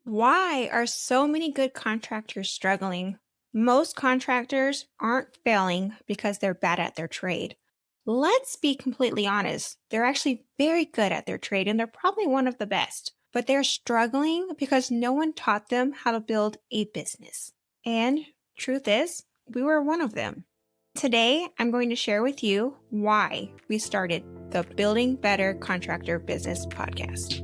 Why are so many good contractors struggling? Most contractors aren't failing because they're bad at their trade. Let's be completely honest. They're actually very good at their trade and they're probably one of the best, but they're struggling because no one taught them how to build a business. And truth is, we were one of them. Today, I'm going to share with you why we started the Building Better Contractor Business podcast.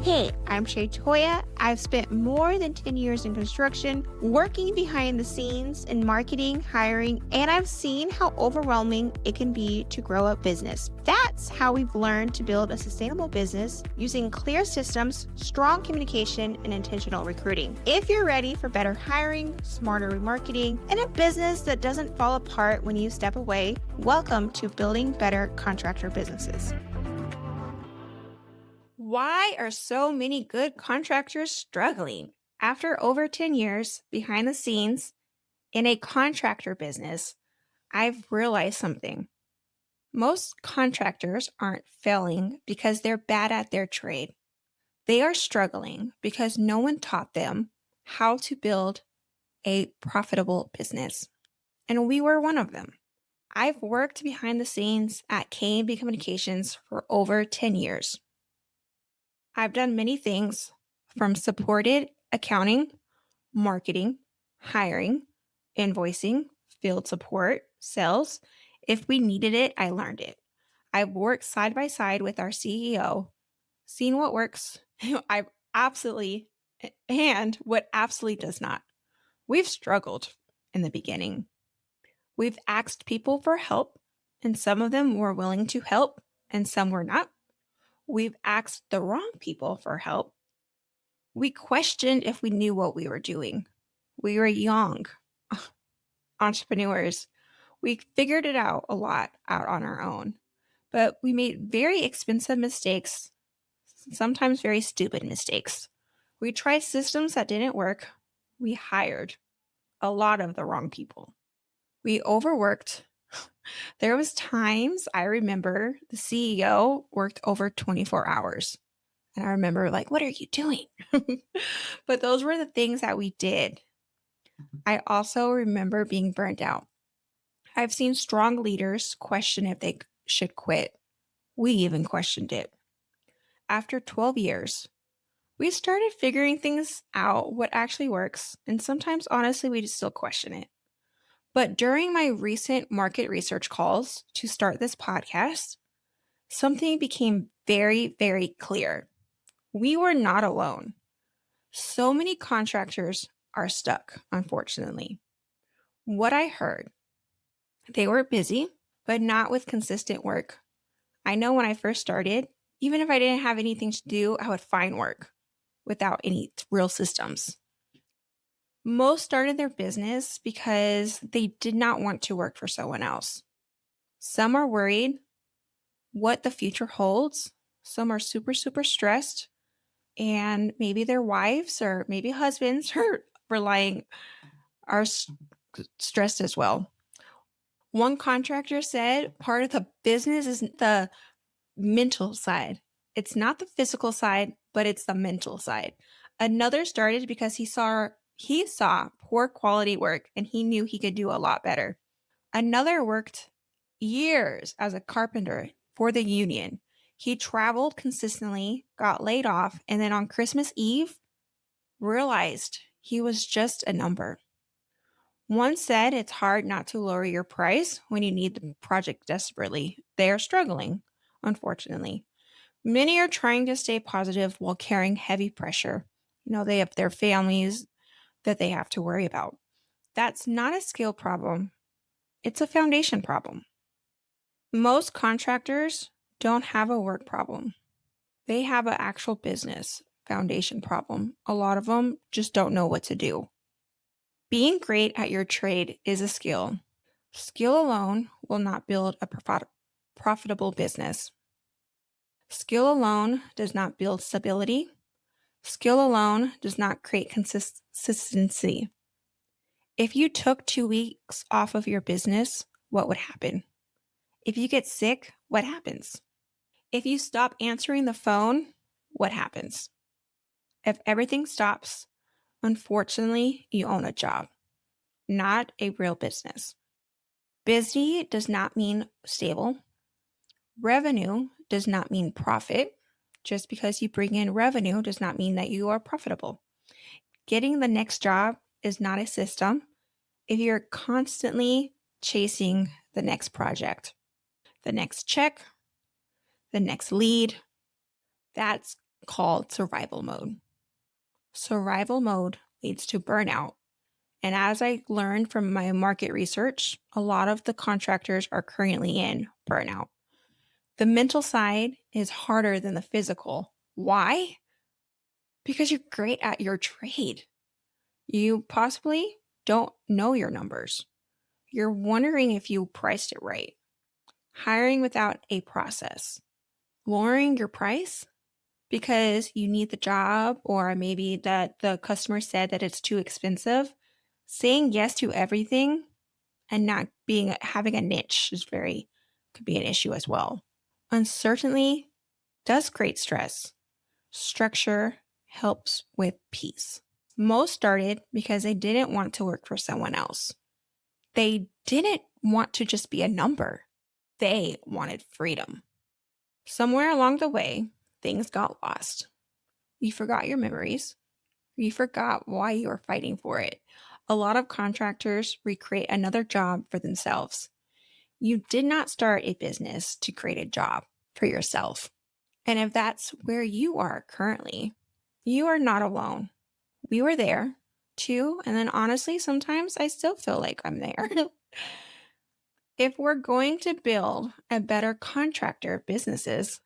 Hey, I'm Shaytoya. I've spent more than 10 years in construction, working behind the scenes in marketing, hiring, and I've seen how overwhelming it can be to grow a business. That's how we've learned to build a sustainable business using clear systems, strong communication, and intentional recruiting. If you're ready for better hiring, smarter remarketing, and a business that doesn't fall apart when you step away, welcome to Building Better Contractor Businesses. Why are so many good contractors struggling? After over 10 years behind the scenes in a contractor business, I've realized something. Most contractors aren't failing because they're bad at their trade. They are struggling because no one taught them how to build a profitable business. And we were one of them. I've worked behind the scenes at K&B Communications for over 10 years. I've done many things from supported accounting, marketing, hiring, invoicing, field support, sales. If we needed it, I learned it. I've worked side by side with our CEO, seen what works, I've absolutely, and what absolutely does not. We've struggled in the beginning. We've asked people for help, and some of them were willing to help, and some were not. We've asked the wrong people for help. We questioned if we knew what we were doing. We were young entrepreneurs. We figured it out a lot out on our own, but we made very expensive mistakes, sometimes very stupid mistakes. We tried systems that didn't work. We hired a lot of the wrong people. We overworked. There was times I remember the CEO worked over 24 hours. And I remember like, what are you doing? But those were the things that we did. I also remember being burnt out. I've seen strong leaders question if they should quit. We even questioned it. After 12 years, we started figuring things out, what actually works, and sometimes, honestly, we just still question it. But during my recent market research calls to start this podcast, something became very, very clear. We were not alone. So many contractors are stuck, unfortunately. What I heard, they were busy, but not with consistent work. I know when I first started, even if I didn't have anything to do, I would find work without any real systems. Most started their business because they did not want to work for someone else. Some are worried what the future holds. Some are super, super stressed. And maybe their wives or maybe husbands are stressed as well. One contractor said part of the business is the mental side. It's not the physical side, but it's the mental side. Another started because he saw poor quality work and he knew he could do a lot better. Another worked years as a carpenter for the union. He traveled consistently, got laid off, and then on Christmas Eve, realized he was just a number. One said it's hard not to lower your price when you need the project desperately. They are struggling, unfortunately. Many are trying to stay positive while carrying heavy pressure. They have their families that they have to worry about. That's not a skill problem. It's a foundation problem. Most contractors don't have a work problem. They have an actual business foundation problem. A lot of them just don't know what to do. Being great at your trade is a skill. Skill alone will not build a profitable business. Skill alone does not build stability. Skill alone does not create consistency. If you took 2 weeks off of your business, what would happen? If you get sick, what happens? If you stop answering the phone, what happens? If everything stops, unfortunately, you own a job, not a real business. Busy does not mean stable. Revenue does not mean profit. Just because you bring in revenue does not mean that you are profitable. Getting the next job is not a system if you're constantly chasing the next project, the next check, the next lead. That's called survival mode. Survival mode leads to burnout. And as I learned from my market research, a lot of the contractors are currently in burnout. The mental side is harder than the physical. Why? Because you're great at your trade. You possibly don't know your numbers. You're wondering if you priced it right. Hiring without a process. Lowering your price because you need the job, or maybe that the customer said that it's too expensive. Saying yes to everything and not having a niche could be an issue as well. Uncertainty does create stress. Structure helps with peace. Most started because they didn't want to work for someone else. They didn't want to just be a number. They wanted freedom. Somewhere along the way, things got lost. You forgot your memories. You forgot why you were fighting for it. A lot of contractors recreate another job for themselves. You did not start a business to create a job for yourself. And if that's where you are currently, you are not alone. We were there too. And then honestly, sometimes I still feel like I'm there. If we're going to build a better contractor businesses,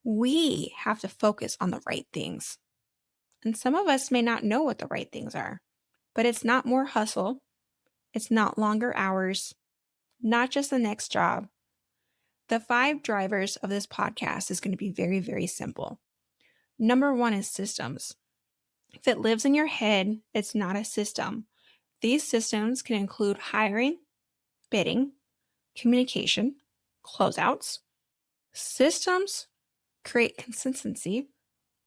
we have to focus on the right things. And some of us may not know what the right things are, but it's not more hustle. It's not longer hours, not just the next job. The 5 drivers of this podcast is going to be very, very simple. Number 1 is systems. If it lives in your head, it's not a system. These systems can include hiring, bidding, communication, closeouts. Systems create consistency.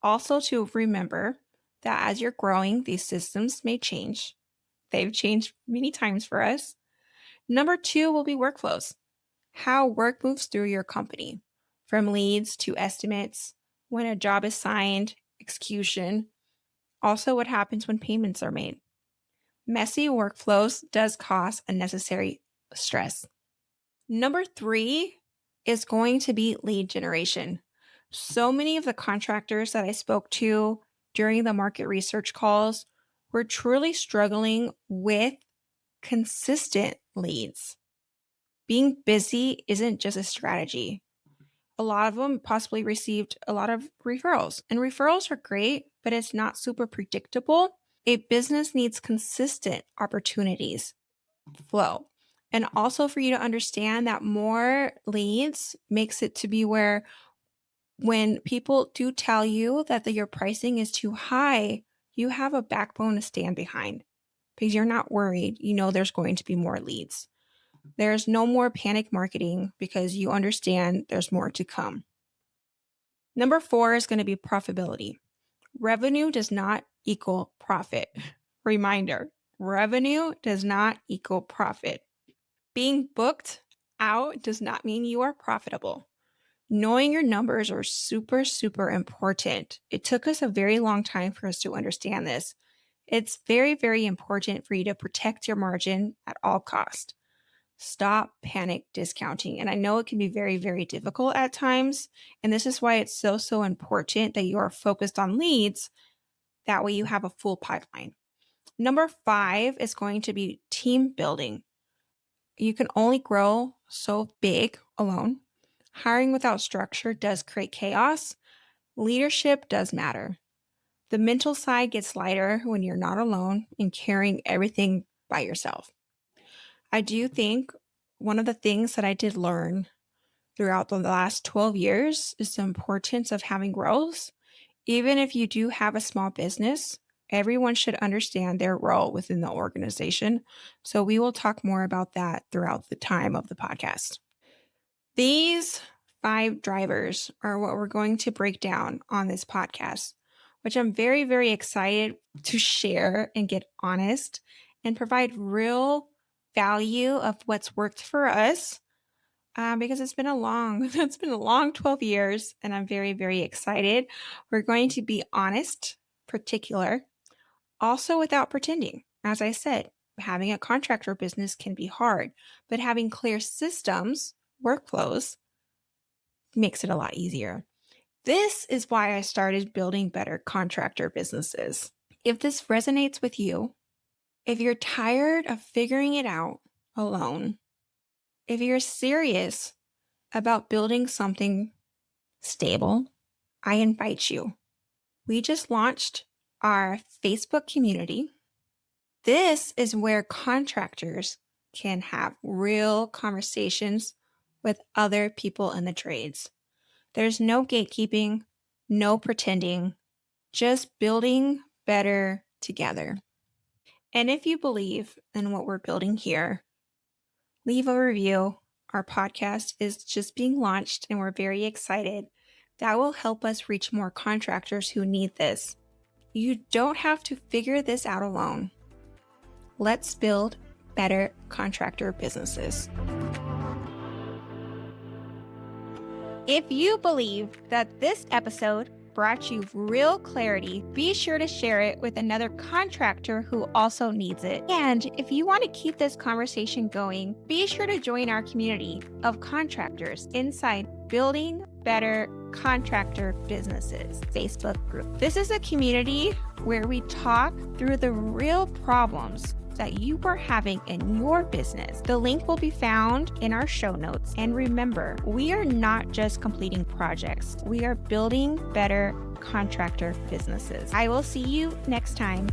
Also, to remember that as you're growing, these systems may change. They've changed many times for us. Number 2 will be workflows. How work moves through your company, from leads to estimates, when a job is signed, execution. Also, what happens when payments are made. Messy workflows does cause unnecessary stress. Number 3 is going to be lead generation. So many of the contractors that I spoke to during the market research calls were truly struggling with consistent leads. Being busy isn't just a strategy. A lot of them possibly received a lot of referrals, and referrals are great, but it's not super predictable. A business needs consistent opportunities flow. And also for you to understand that more leads makes it to be where when people do tell you that your pricing is too high, you have a backbone to stand behind because you're not worried. You know there's going to be more leads. There's no more panic marketing because you understand there's more to come. Number 4 is going to be profitability. Revenue does not equal profit. Reminder, revenue does not equal profit. Being booked out does not mean you are profitable. Knowing your numbers are super, super important. It took us a very long time for us to understand this. It's very, very important for you to protect your margin at all costs. Stop panic discounting. And I know it can be very, very difficult at times. And this is why it's so, so important that you are focused on leads. That way you have a full pipeline. Number 5 is going to be team building. You can only grow so big alone. Hiring without structure does create chaos. Leadership does matter. The mental side gets lighter when you're not alone and carrying everything by yourself. I do think one of the things that I did learn throughout the last 12 years is the importance of having growth. Even if you do have a small business, everyone should understand their role within the organization. So we will talk more about that throughout the time of the podcast. These 5 drivers are what we're going to break down on this podcast. which I'm very, very excited to share and get honest and provide real value of what's worked for us. Because it's been a long 12 years, and I'm very, very excited. We're going to be honest, particular, also without pretending. As I said, having a contractor business can be hard, but having clear systems, workflows, makes it a lot easier. This is why I started Building Better Contractor Businesses. If this resonates with you, if you're tired of figuring it out alone, if you're serious about building something stable, I invite you. We just launched our Facebook community. This is where contractors can have real conversations with other people in the trades. There's no gatekeeping, no pretending, just building better together. And if you believe in what we're building here, leave a review. Our podcast is just being launched and we're very excited. That will help us reach more contractors who need this. You don't have to figure this out alone. Let's build better contractor businesses. If you believe that this episode brought you real clarity, be sure to share it with another contractor who also needs it. And if you want to keep this conversation going, be sure to join our community of contractors inside Building Better Contractor Businesses Facebook group. This is a community where we talk through the real problems that you are having in your business. The link will be found in our show notes. And remember, we are not just completing projects. We are building better contractor businesses. I will see you next time.